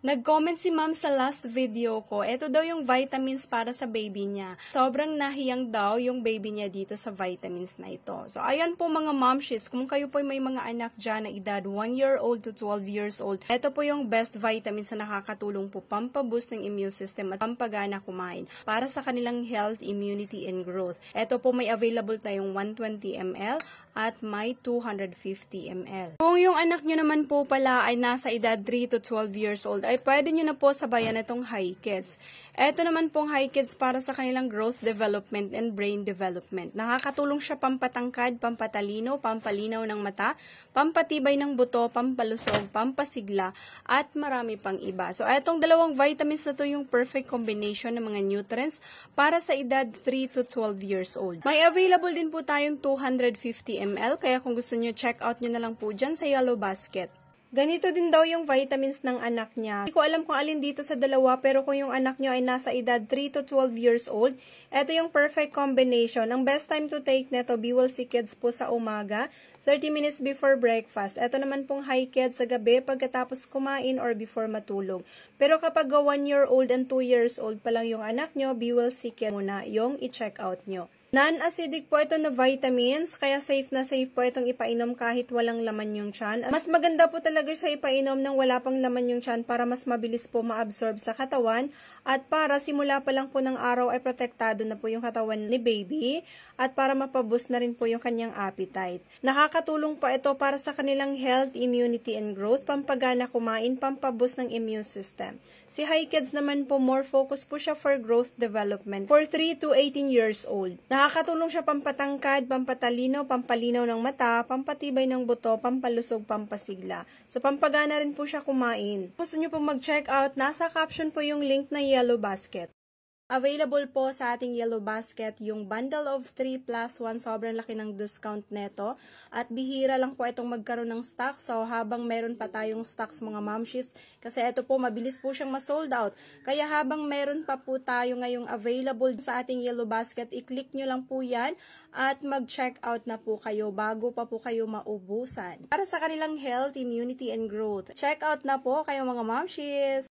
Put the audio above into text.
Nag-comment si ma'am sa last video ko, ito daw yung vitamins para sa baby niya. Sobrang nahiyang daw yung baby niya dito sa vitamins na ito. So, ayan po mga momshies, kung kayo po may mga anak dyan na edad 1 year old to 12 years old, ito po yung best vitamins na nakakatulong po pampaboost ng immune system at pampagana kumain para sa kanilang health, immunity, and growth. Ito po may available tayong 120 ml at may 250 ml. Kung yung anak nyo naman po pala ay nasa edad 3 to 12 years old, ay pwede nyo na po sabayan itong High Kids. Ito naman pong High Kids para sa kanilang growth development and brain development. Nakakatulong siya pampatangkad, pampatalino, pampalinaw ng mata, pampatibay ng buto, pampalusog, pampasigla, at marami pang iba. So, itong dalawang vitamins na to yung perfect combination ng mga nutrients para sa edad 3 to 12 years old. May available din po tayong 250 ml, kaya kung gusto nyo, check out nyo na lang po dyan sa Yellow Basket. Ganito din daw yung vitamins ng anak niya. Hindi ko alam kung alin dito sa dalawa, pero kung yung anak niyo ay nasa edad 3 to 12 years old, ito yung perfect combination. Ang best time to take neto, BWC Kids po sa umaga, 30 minutes before breakfast. Ito naman pong High Kids sa gabi pagkatapos kumain or before matulog. Pero kapag 1 year old and 2 years old pa lang yung anak niyo, BWC Kids muna yung i-check out nyo. Non-acidic po ito na vitamins, kaya safe na safe po itong ipainom kahit walang laman yung tiyan. Mas maganda po talaga siya ipainom nang wala pang laman yung tiyan para mas mabilis po ma-absorb sa katawan at para simula pa lang po ng araw ay protektado na po yung katawan ni baby at para mapaboost na rin po yung kanyang appetite. Nakakatulong po ito para sa kanilang health, immunity, and growth, pampagana kumain, pampaboost ng immune system. Si High Kids naman po, more focus po siya for growth development for 3 to 18 years old. Nakakatulong siya pampatangkad, pampatalino, pampalinaw ng mata, pampatibay ng buto, pampalusog, pampasigla. So, pampagana rin po siya kumain. Gusto nyo po mag-check out, nasa caption po yung link na Yellow Basket. Available po sa ating Yellow Basket yung bundle of 3 plus 1. Sobrang laki ng discount neto. At bihira lang po itong magkaroon ng stock. So, habang meron pa tayong stocks mga momshies, kasi ito po, mabilis po siyang ma-sold out. Kaya habang meron pa po tayo ngayong available sa ating Yellow Basket, i-click nyo lang po yan at mag-check out na po kayo bago pa po kayo maubusan. Para sa kanilang health, immunity, and growth. Check out na po kayo mga momshies!